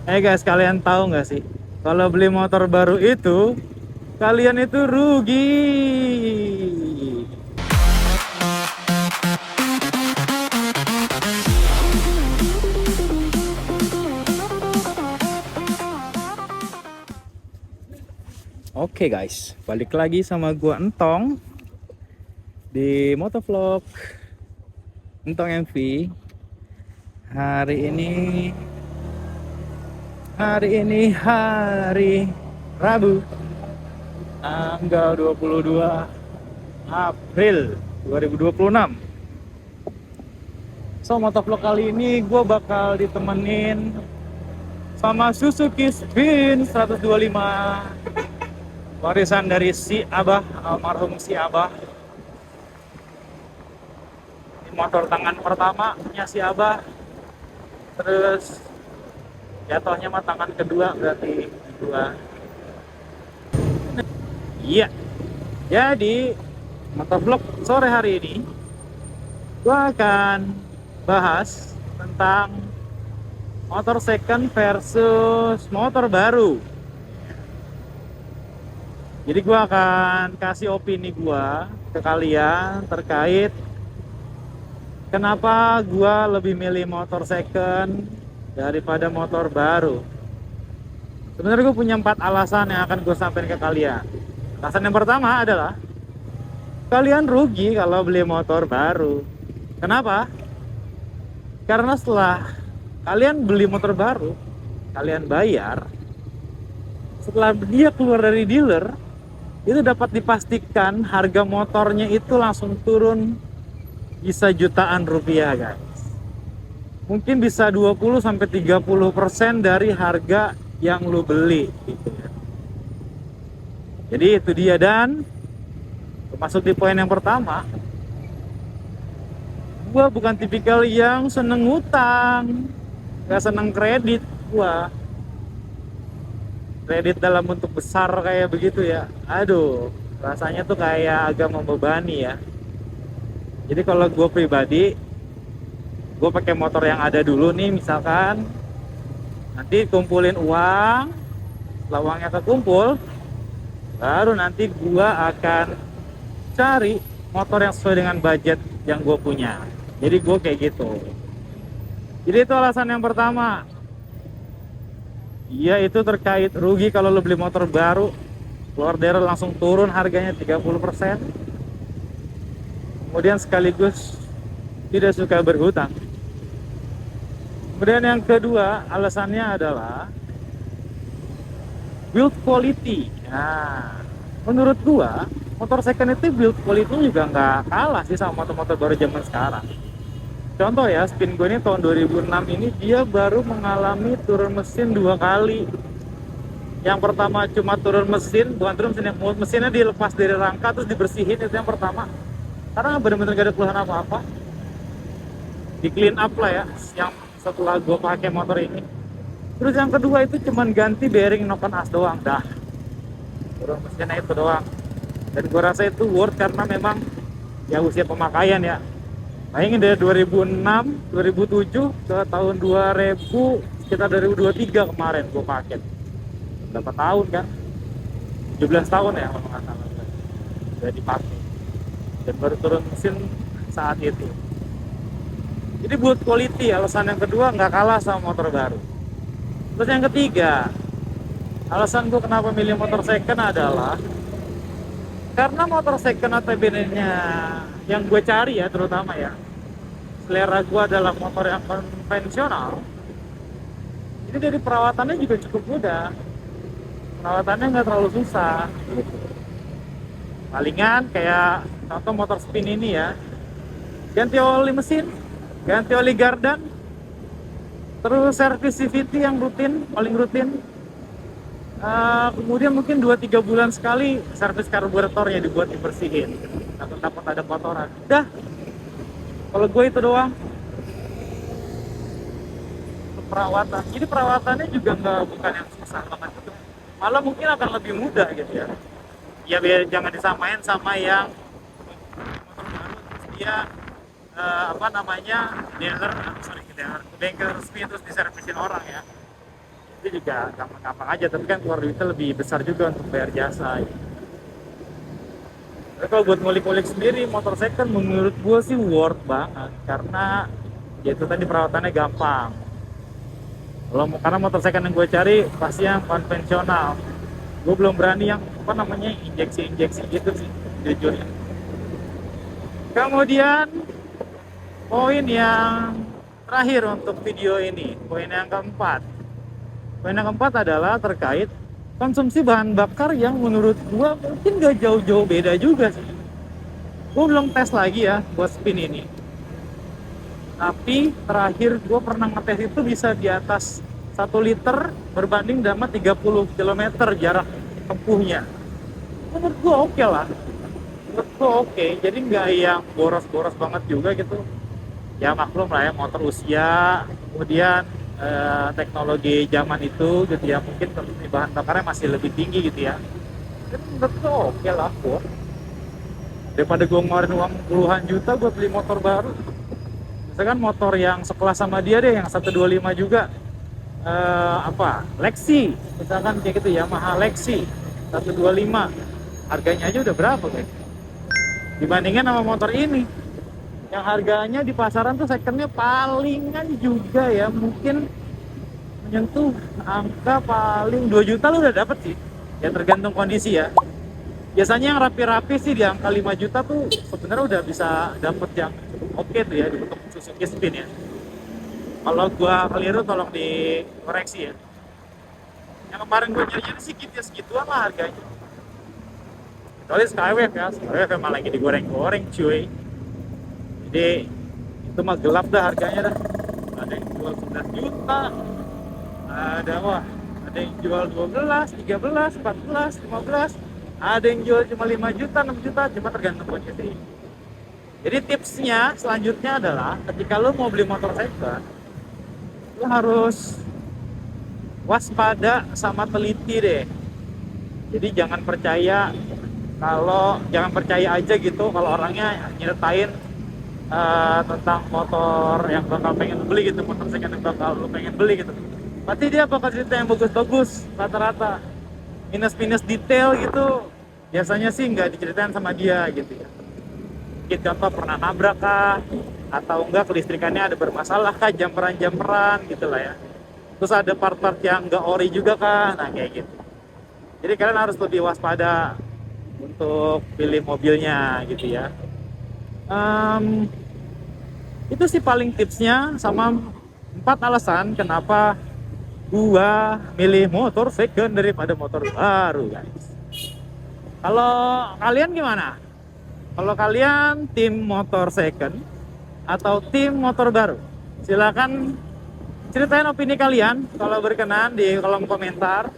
Guys, kalian tahu nggak sih? Kalau beli motor baru itu, kalian itu rugi. Oke guys, balik lagi sama gua Entong di Motovlog Entong MV. Hari ini hari Rabu, tanggal 22 April 2026. So, motovlog kali ini gue bakal ditemenin sama Suzuki Spin 125, warisan dari si Abah, almarhum si Abah. Ini motor tangan pertamanya si Abah, terus jatuhnya mah tangan kedua berarti dua. Iya, jadi motovlog sore hari ini gue akan bahas tentang motor second versus motor baru. Jadi gue akan kasih opini gue ke kalian terkait kenapa gue lebih milih motor second daripada motor baru. Sebenarnya gue punya 4 alasan yang akan gue sampaikan ke kalian. Alasan yang pertama adalah kalian rugi kalau beli motor baru. Kenapa? Karena setelah kalian beli motor baru, kalian bayar, setelah dia keluar dari dealer, itu dapat dipastikan harga motornya itu langsung turun bisa jutaan rupiah guys. Mungkin bisa 20-30% dari harga yang lu beli gitu ya. Jadi itu dia, dan masuk di poin yang pertama, gua bukan tipikal yang seneng ngutang, gak seneng kredit. Gua kredit dalam bentuk besar kayak begitu ya, aduh, rasanya tuh kayak agak membebani ya. Jadi kalau gue pribadi, gue pakai motor yang ada dulu nih, misalkan nanti kumpulin uang, setelah uangnya kekumpul, baru nanti gue akan cari motor yang sesuai dengan budget yang gue punya. Jadi gue kayak gitu. Jadi itu alasan yang pertama. Iya, itu terkait rugi kalau lo beli motor baru, keluar daerah langsung turun harganya 30%. Kemudian sekaligus tidak suka berhutang. Kemudian yang kedua alasannya adalah build quality. Nah, menurut gua motor second itu build quality juga nggak kalah sih sama motor-motor baru zaman sekarang. Contoh ya, Spin gue ini tahun 2006 ini dia baru mengalami turun mesin 2 kali. Yang pertama cuma turun mesin, bukan turun mesin, mesinnya dilepas dari rangka terus dibersihin, itu yang pertama. Karena bener-bener gak ada keluhan apa-apa, di clean up lah ya, yang setelah gue pakai motor ini. Terus yang kedua itu cuman ganti bearing noken as doang, dah turun mesinnya itu doang. Dan gue rasa itu worth karena memang ya usia pemakaian ya. Bayangin dari 2006, 2007 ke tahun 2000, sekitar 2023 kemarin gue pakai. Berapa tahun kan? 17 tahun ya kalau nggak salah udah dipakai. Dan baru turun mesin saat itu. Jadi buat quality, alasan yang kedua nggak kalah sama motor baru. Terus yang ketiga, alasan gue kenapa milih motor second adalah karena motor second ATB-nya yang gue cari ya, terutama ya, selera gue adalah motor yang konvensional. Ini dari perawatannya juga cukup mudah, perawatannya nggak terlalu susah gitu. Palingan kayak contoh motor Spin ini ya, ganti oli mesin, ganti oli gardan, terus servis CVT yang rutin, paling rutin. Kemudian mungkin 2-3 bulan sekali servis karburatornya dibuat dibersihin, takut ada kotoran. Udah, kalau gue itu doang untuk perawatan. Jadi perawatannya juga bukan yang susah banget gitu. Malah mungkin akan lebih mudah gitu ya. Ya biar jangan disamain sama yang motor baru terus dia dealer, sorry, dealer, bengkel resmi terus diservisin orang ya. itu juga gampang-gampang aja, tapi kan keluar duitnya lebih besar juga untuk bayar jasa gitu. Tapi kalau buat ngulik-ngulik sendiri motor second menurut gue sih worth banget, karena ya itu tadi perawatannya gampang. Karena motor second yang gue cari pasti yang konvensional, gue belum berani yang apa namanya injeksi-injeksi gitu sih jujur. Kemudian poin yang terakhir untuk video ini, poin yang keempat. Poin yang keempat adalah terkait konsumsi bahan bakar yang menurut gua mungkin gak jauh-jauh beda juga sih. Gua belum tes lagi ya buat spin ini. Tapi terakhir gua pernah ngetes itu bisa di atas 1 liter berbanding sama 30 km jarak tempuhnya. Menurut gua oke lah. Menurut gua oke. Jadi nggak yang boros-boros banget juga gitu. Ya maklum lah ya, motor usia, kemudian teknologi zaman itu gitu ya, mungkin konsumsi bahan bakarnya masih lebih tinggi gitu ya. Tapi menurut gue oke lah kok, daripada gue ngeluarin uang puluhan juta buat beli motor baru. Misalkan motor yang sekelas sama dia deh, yang 125 juga, apa, Lexi misalkan kayak gitu, Yamaha Lexi 125, harganya aja udah berapa guys dibandingkan sama motor ini yang harganya di pasaran tuh secondnya palingan juga ya mungkin menyentuh angka paling 2 juta lu udah dapet sih ya, tergantung kondisi ya. Biasanya yang rapi-rapi sih di angka 5 juta tuh sebenarnya udah bisa dapet yang oke tuh ya untuk Suzuki Spin ya. Kalau gua keliru tolong dikoreksi ya. Yang kemarin gua nyari sih gitu ya, segituan lah harganya. Kecuali Skywave ya, Skywave emang lagi digoreng-goreng cuy. Jadi itu mah gelap dah harganya dah. Ada yang jual 11 juta, ada yang jual 12, 13, 14, 15, ada yang jual cuma 5 juta, 6 juta, cuma tergantung kondisi. Jadi tipsnya selanjutnya adalah ketika lo mau beli motor second, lo harus waspada sama teliti deh. Jadi jangan percaya aja gitu kalau orangnya nyeritain tentang motor yang bakal pengen beli gitu, motor second yang bakal lo pengen beli gitu, pasti dia bakal cerita yang bagus-bagus, rata-rata minus-minus detail gitu biasanya sih nggak diceritain sama dia gitu ya. Mungkin contoh pernah nabrak kah, atau enggak kelistrikannya ada bermasalah kah, jumperan gitu lah ya, terus ada part-part yang nggak ori juga kan, nah kayak gitu. Jadi kalian harus lebih waspada untuk pilih mobilnya gitu ya. Itu sih paling tipsnya, sama 4 alasan kenapa gua milih motor second daripada motor baru guys. Kalau kalian gimana? Kalau kalian tim motor second atau tim motor baru, silakan ceritain opini kalian kalau berkenan di kolom komentar.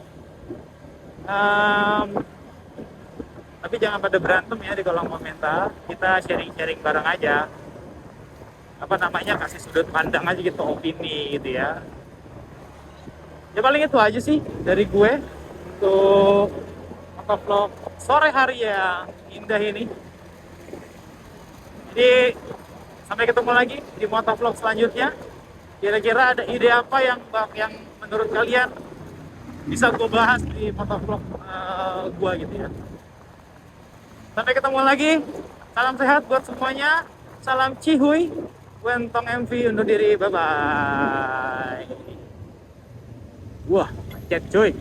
Tapi jangan pada berantem ya di kolom komentar, kita sharing-sharing bareng aja, apa namanya, kasih sudut pandang aja gitu, opini gitu ya. Ya paling itu aja sih dari gue untuk motovlog sore hari yang indah ini. Jadi sampai ketemu lagi di motovlog selanjutnya. Kira-kira ada ide apa yang menurut kalian bisa gue bahas di motovlog gue gitu ya. Sampai ketemu lagi. Salam sehat buat semuanya. Salam cihuy. Wentong MV undur diri. Bye bye. Wah, macet cuy.